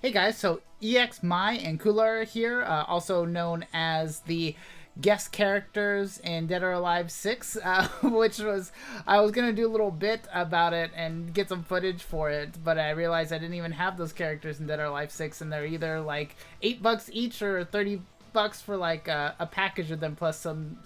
Hey guys, so EX Mai and Kula are here, also known as the guest characters in Dead or Alive 6, which was, I was gonna do a little bit about it and get some footage for it, but I realized I didn't even have those characters in Dead or Alive 6, and they're either like $8 each or $30 for like a package of them plus some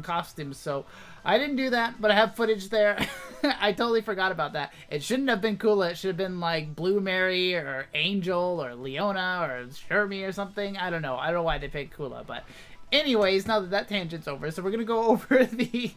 costumes. So I didn't do that, but I have footage there. I totally forgot about that. It shouldn't have been Kula. It should have been like Blue Mary or Angel or Leona or Shermie or something. I don't know. I don't know why they picked Kula, but anyways, now that tangent's over, so we're gonna go over the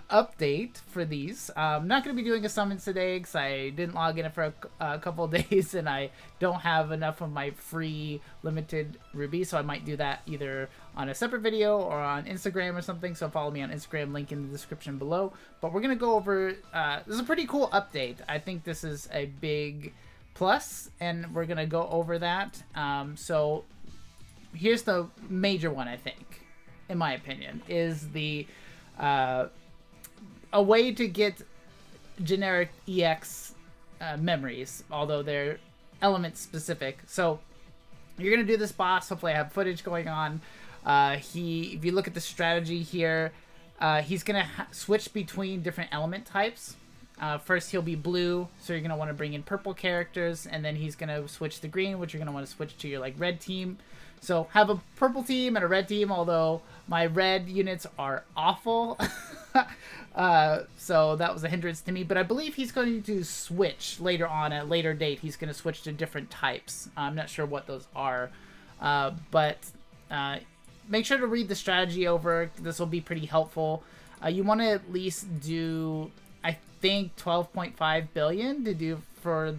update for these. I'm not going to be doing a summons today because I didn't log in for a couple of days and I don't have enough of my free limited ruby, so I might do that either on a separate video or on Instagram or something. So follow me on Instagram, link in the description below. But we're going to go over, this is a pretty cool update. I think this is a big plus and we're going to go over that. So here's the major one, I think, in my opinion, is the a way to get generic EX memories, although they're element specific. So you're gonna do this boss. Hopefully I have footage going on. If you look at the strategy here, he's gonna switch between different element types. First he'll be blue, so you're gonna want to bring in purple characters, and then he's gonna switch to green, which you're gonna want to switch to your like red team. So have a purple team and a red team, although my red units are awful. So that was a hindrance to me, but I believe he's going to switch later on at a later date. He's going to switch to different types. I'm not sure what those are, but make sure to read the strategy over. This will be pretty helpful. You want to at least do, I think, 12.5 billion to do for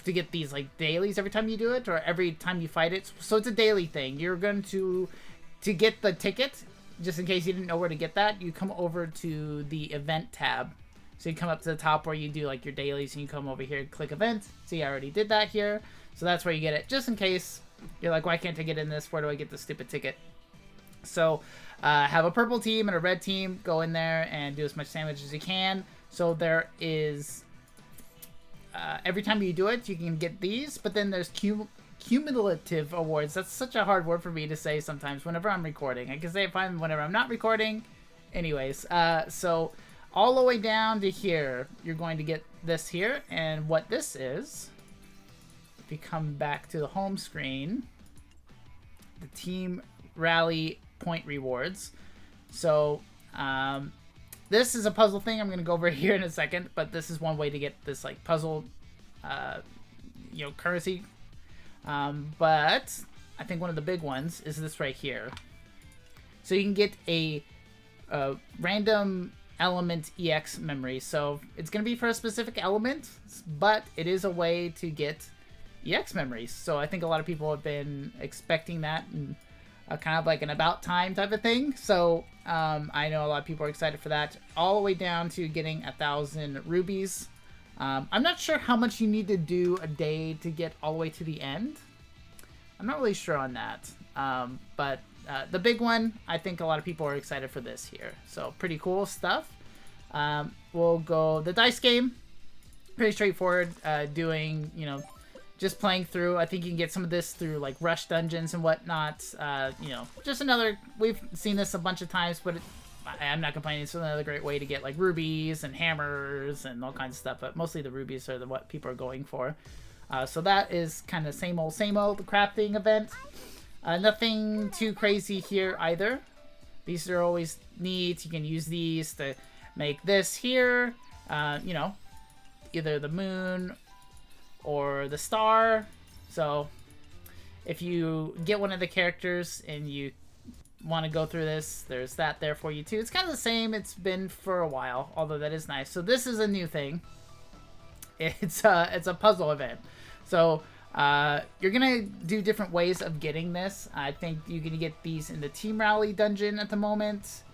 to get these like dailies every time you do it or every time you fight it. So it's a daily thing. You're going to get the ticket. Just in case you didn't know where to get that, you come over to the event tab. So you come up to the top where you do like your dailies and you come over here and click event. See, I already did that here. So that's where you get it. Just in case you're like, why can't I get in this? Where do I get the stupid ticket? So have a purple team and a red team. Go in there and do as much damage as you can. So there is, every time you do it, you can get these, but then there's cumulative awards. That's such a hard word for me to say sometimes whenever I'm recording. I can say it fine whenever I'm not recording. Anyways, so all the way down to here, you're going to get this here. And what this is, if you come back to the home screen, the team rally point rewards. So this is a puzzle thing I'm going to go over here in a second, but this is one way to get this like puzzle, currency. But I think one of the big ones is this right here. So you can get a random element EX memory. So it's going to be for a specific element, but it is a way to get EX memories. So I think a lot of people have been expecting that and kind of like an about time type of thing. So I know a lot of people are excited for that. All the way down to getting 1,000 rubies. I'm not sure how much you need to do a day to get all the way to the end. I'm not really sure on that. But the big one, I think a lot of people are excited for this here. So pretty cool stuff. We'll go the dice game. Pretty straightforward. Doing, just playing through. I think you can get some of this through like rush dungeons and whatnot. Just another, we've seen this a bunch of times, but I'm not complaining. It's another great way to get like rubies and hammers and all kinds of stuff, but mostly the rubies are what people are going for. So that is kind of same old crafting event. Nothing too crazy here either. These are always neat. You can use these to make this here. Either the moon or the star. So if you get one of the characters and you want to go through this, there's that there for you too. It's kind of the same. It's been for a while, although that is nice. So this is a new thing. It's a puzzle event. So you're gonna do different ways of getting this. I think you can get these in the team rally dungeon at the moment.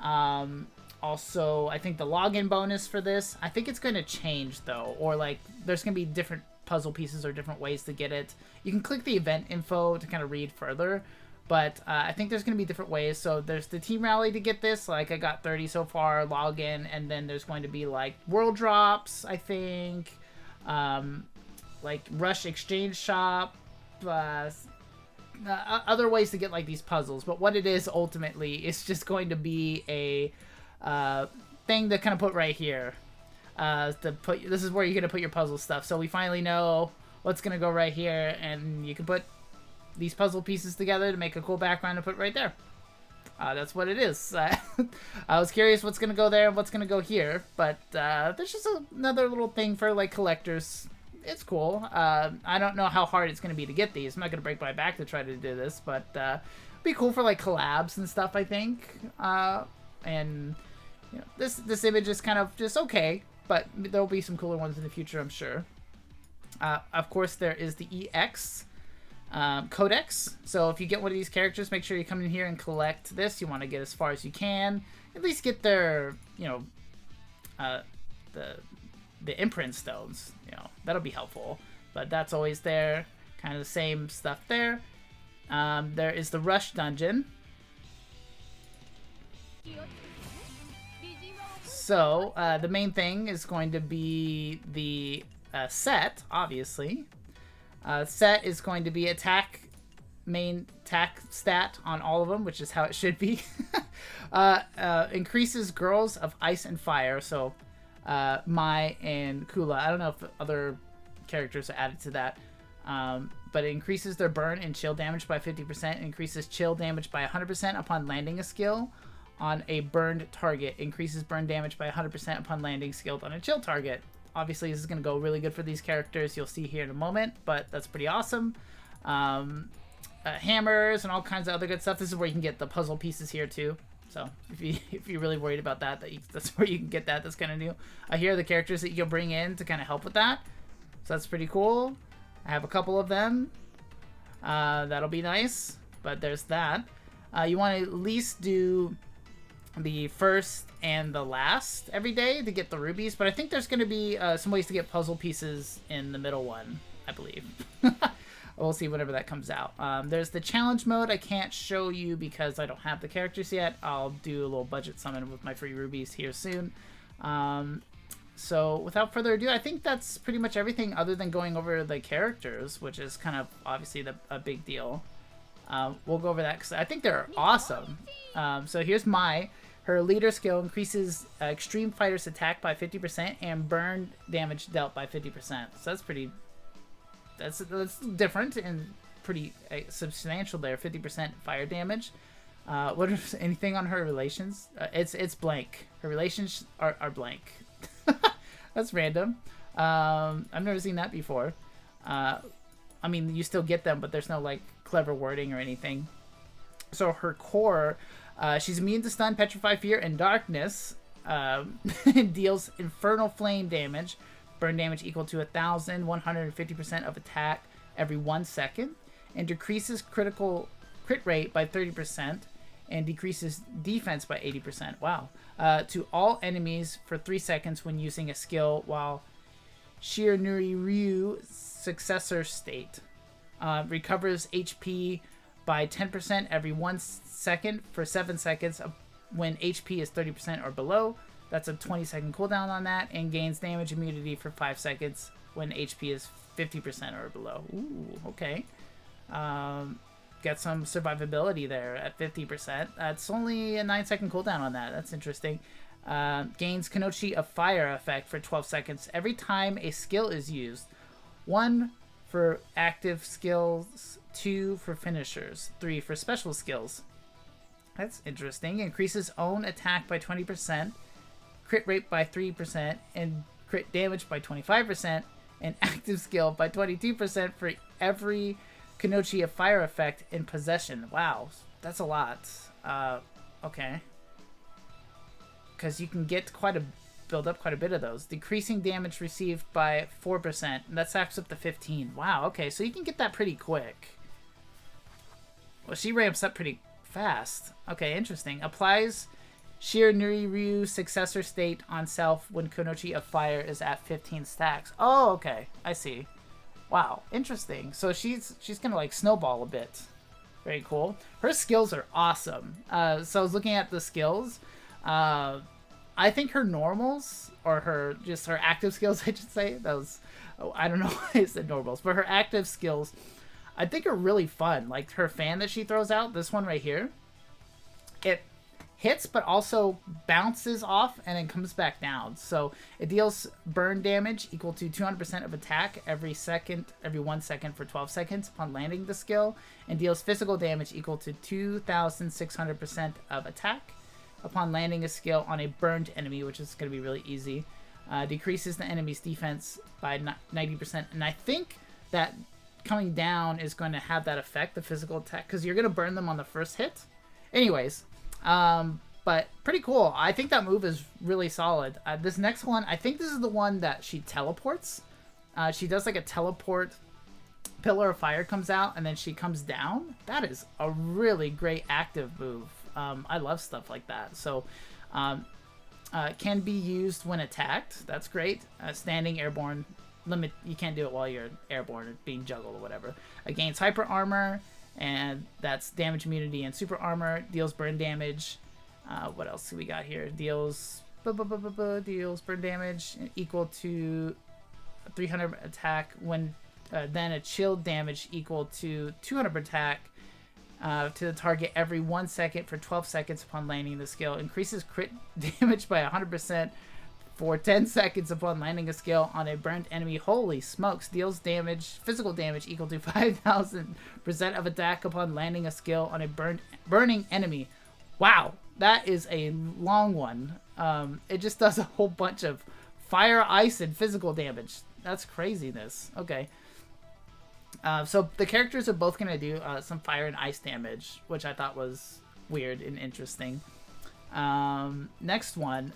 Also, I think the login bonus for this, I think it's going to change though, or like there's gonna be different puzzle pieces or different ways to get it. You can click the event info to kind of read further. But I think there's going to be different ways. So there's the team rally to get this. Like I got 30 so far, login. And then there's going to be like world drops, I think. like Rush Exchange Shop, other ways to get like these puzzles. But what it is ultimately is just going to be a thing to kind of put right here. This is where you're gonna put your puzzle stuff. So we finally know what's gonna go right here, and you can put these puzzle pieces together to make a cool background to put right there. That's what it is. I was curious what's gonna go there and what's gonna go here, but there's just another little thing for like collectors. It's cool. I don't know how hard it's gonna be to get these. I'm not gonna break my back to try to do this, but it'd be cool for like collabs and stuff, I think. And you know, this image is kind of just okay, but there'll be some cooler ones in the future, I'm sure. Of course, there is the EX codex. So if you get one of these characters, make sure you come in here and collect this. You want to get as far as you can. At least get their, you know, the imprint stones. You know, that'll be helpful. But that's always there. Kind of the same stuff there. There is the Rush dungeon. So the main thing is going to be the set, obviously. Set is going to be main attack stat on all of them, which is how it should be. Increases girls of ice and fire, so Mai and Kula. I don't know if other characters are added to that, but it increases their burn and chill damage by 50%, increases chill damage by 100% upon landing a skill on a burned target, increases burn damage by 100% upon landing skilled on a chill target. Obviously, this is going to go really good for these characters. You'll see here in a moment, but that's pretty awesome. Hammers and all kinds of other good stuff. This is where you can get the puzzle pieces here too. So if you're really worried about that, that's where you can get that. That's kind of new. Here are the characters that you'll bring in to kind of help with that. So that's pretty cool. I have a couple of them. That'll be nice. But there's that. You want to at least do the first and the last every day to get the rubies, but I think there's going to be some ways to get puzzle pieces in the middle one, I believe. We'll see whenever that comes out. There's the challenge mode. I can't show you because I don't have the characters yet. I'll do a little budget summon with my free rubies here soon. So without further ado, I think that's pretty much everything other than going over the characters, which is kind of obviously a big deal. We'll go over that because I think they're awesome. So here's Mai. Her leader skill increases extreme fighter's attack by 50% and burn damage dealt by 50%. So that's pretty... That's different and pretty substantial there. 50% fire damage. What is anything on her relations? It's blank. Her relations are blank. That's random. I've never seen that before. I mean, you still get them, but there's no like clever wording or anything. So her core, she's immune to stun, petrify, fear, and darkness. Deals infernal flame damage. Burn damage equal to 1,150% of attack every 1 second, and decreases crit rate by 30%, and decreases defense by 80%. Wow. To all enemies for 3 seconds when using a skill while Shiranui Ryu successor state. Recovers HP by 10% every 1 second for 7 seconds when HP is 30% or below. That's a 20-second cooldown on that, and gains damage immunity for 5 seconds when HP is 50% or below. Ooh, okay. Get some survivability there at 50%. That's only a 9-second cooldown on that. That's interesting. Gains Kanochi of Fire effect for 12 seconds every time a skill is used. 1 for active skills, 2 for finishers, 3 for special skills. That's interesting. Increases own attack by 20%. Crit rate by 3%, and crit damage by 25%, and active skill by 22% for every Kanochi of Fire effect in possession. Wow, that's a lot. Okay. Because you can get build up quite a bit of those. Decreasing damage received by 4%, and that stacks up to 15. Wow, okay, so you can get that pretty quick. Well, she ramps up pretty fast. Okay, interesting. Applies Shiranui Ryu successor state on self when Kanochi of Fire is at 15 stacks. Oh, okay. I see. Wow, interesting. So she's gonna like snowball a bit. Very cool. Her skills are awesome. So I was looking at the skills. I think her normals, or her active skills, I should say, those Oh, I don't know why I said normals, but her active skills I think are really fun. Like her fan that she throws out, this one right here, it hits but also bounces off and then comes back down. So it deals burn damage equal to 200% of attack every 1 second for 12 seconds upon landing the skill, and deals physical damage equal to 2,600% of attack upon landing a skill on a burned enemy, which is going to be really easy. Decreases the enemy's defense by 90%, and I think that coming down is going to have that effect, the physical attack, because you're going to burn them on the first hit. Anyways, but pretty cool. I think that move is really solid. This next one, I think this is the one that she teleports. She does like a teleport, pillar of fire comes out, and then she comes down. That is a really great active move. I love stuff like that. So, can be used when attacked. That's great. Standing, airborne, limit. You can't do it while you're airborne or being juggled or whatever. Gains hyper armor, and that's damage immunity and super armor. Deals burn damage. What else do we got here? Deals burn damage equal to 300 attack when then a chilled damage equal to 200 attack to the target every 1 second for 12 seconds upon landing the skill. Increases crit damage by 100% for 10 seconds upon landing a skill on a burned enemy. Holy smokes. Deals damage, physical damage equal to 5,000% of attack upon landing a skill on a burning enemy. Wow, that is a long one. It just does a whole bunch of fire, ice, and physical damage. That's craziness. Okay. So the characters are both going to do some fire and ice damage, which I thought was weird and interesting. Next one.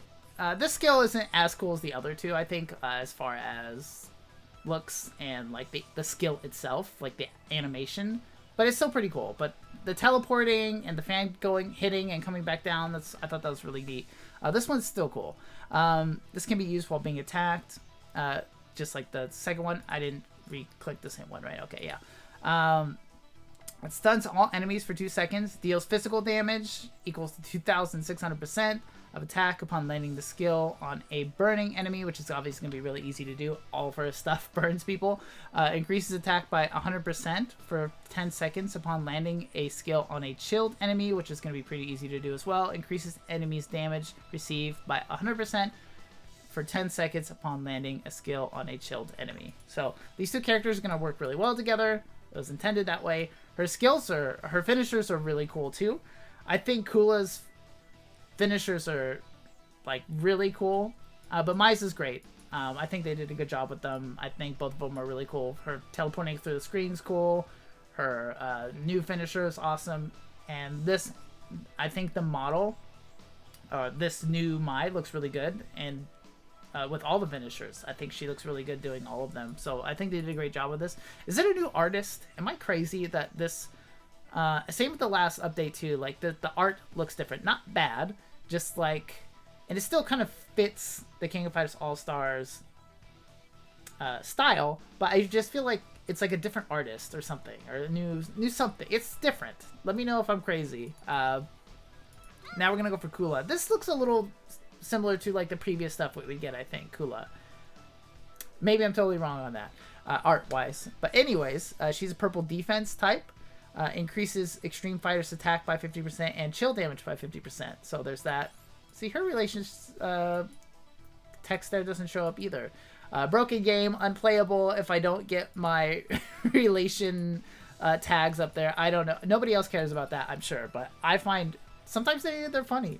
This skill isn't as cool as the other two, I think, as far as looks and like the skill itself, like the animation. But it's still pretty cool. But the teleporting and the fan hitting and coming back down, I thought that was really neat. This one's still cool. This can be used while being attacked, just like the second one. I didn't re-click the same one, right? Okay, yeah. It stuns all enemies for 2 seconds. Deals physical damage equals to 2,600% of attack upon landing the skill on a burning enemy, which is obviously going to be really easy to do. All of her stuff burns people. Increases attack by 100% for 10 seconds upon landing a skill on a chilled enemy, which is going to be pretty easy to do as well. Increases enemies' damage received by 100% for 10 seconds upon landing a skill on a chilled enemy. So these two characters are going to work really well together. It was intended that way. Her finishers are really cool too. I think Kula's finishers are like really cool, but Mai's is great. I think they did a good job with them. I think both of them are really cool. Her teleporting through the screen's cool. Her new finisher is awesome. And this, I think the model, this new Mai looks really good. And with all the finishers, I think she looks really good doing all of them. So I think they did a great job with this. Is it a new artist? Am I crazy that this... same with the last update too. Like the art looks different. Not bad. Just like... And it still kind of fits the King of Fighters All-Stars style. But I just feel like it's like a different artist or something. Or a new something. It's different. Let me know if I'm crazy. Now we're going to go for Kula. This looks a little... similar to like the previous stuff we get, I think, Kula. Maybe I'm totally wrong on that, art-wise. But anyways, she's a purple defense type. Increases extreme fighters' attack by 50% and chill damage by 50%. So there's that. See, her relations text there doesn't show up either. Broken game, unplayable if I don't get my relation tags up there. I don't know. Nobody else cares about that, I'm sure. But I find sometimes they're funny.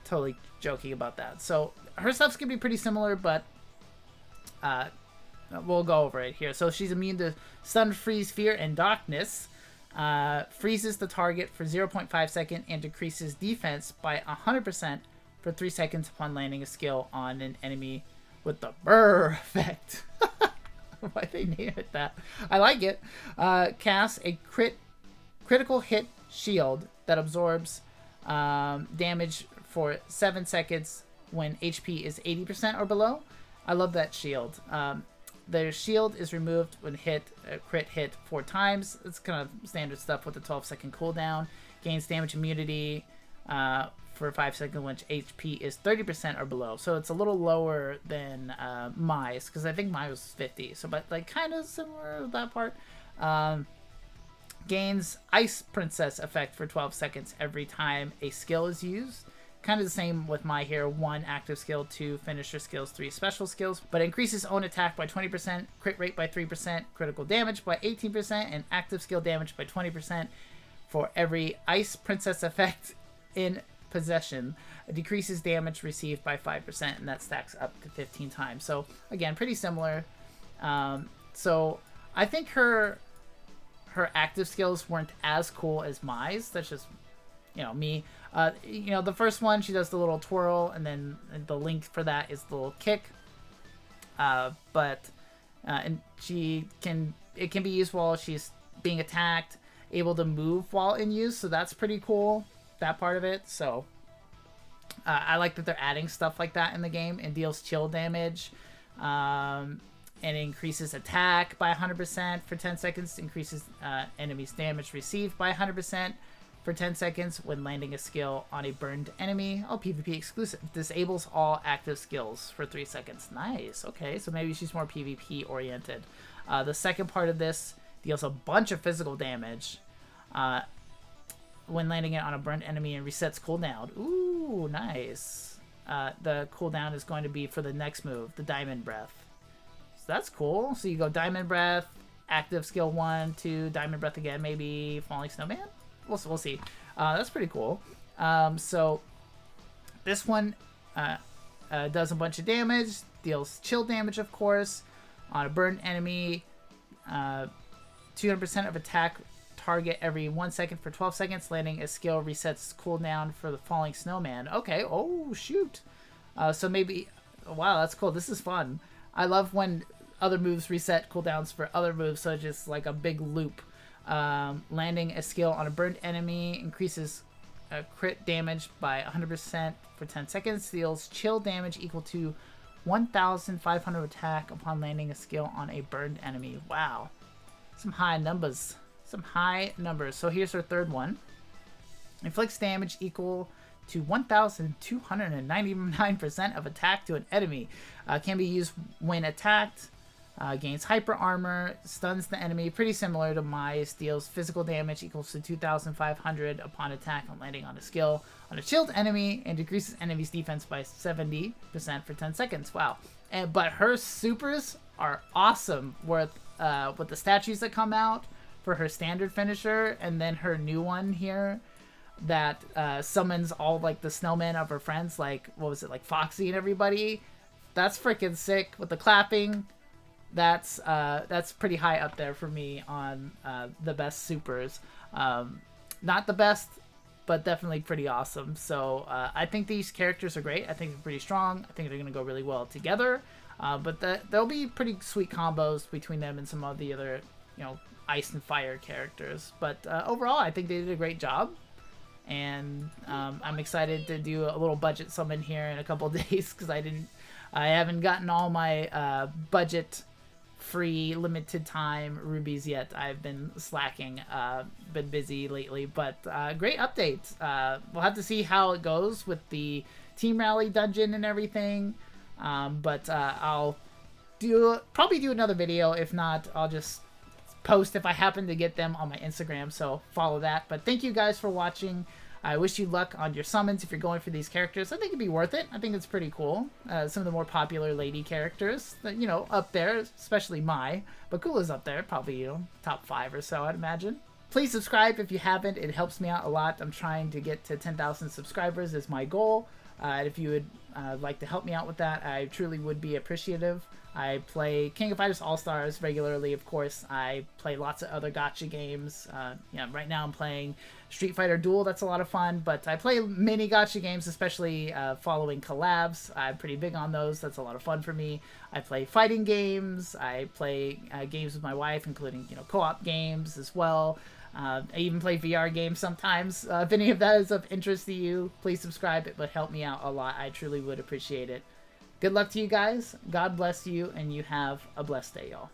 Totally joking about that. So her stuff's gonna be pretty similar, but we'll go over it here. So she's immune to stun, freeze, fear, and darkness. Freezes the target for 0.5 seconds and decreases defense by 100% for 3 seconds upon landing a skill on an enemy with the brr effect. Why they name it that? I like it. Casts a critical hit shield that absorbs damage for 7 seconds when HP is 80% or below. I love that shield. The shield is removed when crit hit 4 times. It's kind of standard stuff with the 12-second cooldown. Gains damage immunity for 5 seconds when HP is 30% or below. So it's a little lower than Mai's, because I think Mai was 50. So, but like kind of similar to that part. Gains Ice Princess effect for 12 seconds every time a skill is used. Kind of the same with Mai here. 1 active skill, 2 finisher skills, 3 special skills. But increases own attack by 20%, crit rate by 3%, critical damage by 18%, and active skill damage by 20% for every Ice Princess effect in possession. It decreases damage received by 5%, and that stacks up to 15 times. So again, pretty similar. So I think her active skills weren't as cool as Mai's. That's just, you know, me. You know, the first one, she does the little twirl, and then the link for that is the little kick. And it can be used while she's being attacked, able to move while in use, so that's pretty cool, that part of it. So I like that they're adding stuff like that in the game. And deals chill damage, and increases attack by 100% for 10 seconds, increases enemies damage received by 100% for 10 seconds when landing a skill on a burned enemy. Oh, PvP exclusive. Disables all active skills for 3 seconds. Nice. Okay, so maybe she's more PvP oriented. The second part of this deals a bunch of physical damage when landing it on a burned enemy and resets cooldown. Ooh, nice. The cooldown is going to be for the next move, the Diamond Breath. So that's cool. So you go Diamond Breath, active skill 1, 2, Diamond Breath again, maybe Falling Snowman? We'll see. That's pretty cool. So this one does a bunch of damage, deals chill damage, of course, on a burned enemy. 200% of attack target every 1 second for 12 seconds. Landing a skill resets cooldown for the Falling Snowman. Okay. Oh, shoot. So maybe... Wow, that's cool. This is fun. I love when other moves reset cooldowns for other moves, so it's just like a big loop. Landing a skill on a burned enemy increases crit damage by 100% for 10 seconds. Deals chill damage equal to 1,500 attack upon landing a skill on a burned enemy. Wow. Some high numbers. Some high numbers. So here's her third one. Inflicts damage equal to 1,299% of attack to an enemy. Can be used when attacked. Gains hyper armor, stuns the enemy, pretty similar to Mai's. Deals physical damage equals to 2,500 upon attack on landing on a skill on a chilled enemy, and decreases enemy's defense by 70% for 10 seconds. Wow. But her supers are awesome with the statues that come out for her standard finisher, and then her new one here that summons all like the snowmen of her friends, like what was it, like Foxy and everybody. That's freaking sick with the clapping. That's pretty high up there for me on the best supers. Not the best, but definitely pretty awesome. So I think these characters are great. I think they're pretty strong. I think they're going to go really well together. But there'll be pretty sweet combos between them and some of the other, you know, ice and fire characters. But overall, I think they did a great job. And I'm excited to do a little budget summon here in a couple days, because I haven't gotten all my budget free limited time rubies yet. I've been slacking, been busy lately, but great update. We'll have to see how it goes with the team rally dungeon and everything, but I'll probably do another video. If not, I'll just post if I happen to get them on my Instagram, so follow that. But thank you guys for watching. I wish you luck on your summons if you're going for these characters. I think it'd be worth it. I think it's pretty cool. Some of the more popular lady characters, you know, up there, especially Mai. But Kula's up there, probably, you know, top 5 or so, I'd imagine. Please subscribe if you haven't. It helps me out a lot. I'm trying to get to 10,000 subscribers is my goal. If you would like to help me out with that, I truly would be appreciative. I play King of Fighters All-Stars regularly, of course. I play lots of other gacha games. Yeah, right now I'm playing Street Fighter Duel. That's a lot of fun. But I play mini gacha games, especially following collabs. I'm pretty big on those. That's a lot of fun for me. I play fighting games. I play games with my wife, including, you know, co-op games as well. I even play VR games sometimes. If any of that is of interest to you, please subscribe. It would help me out a lot. I truly would appreciate it. Good luck to you guys. God bless you, and you have a blessed day, y'all.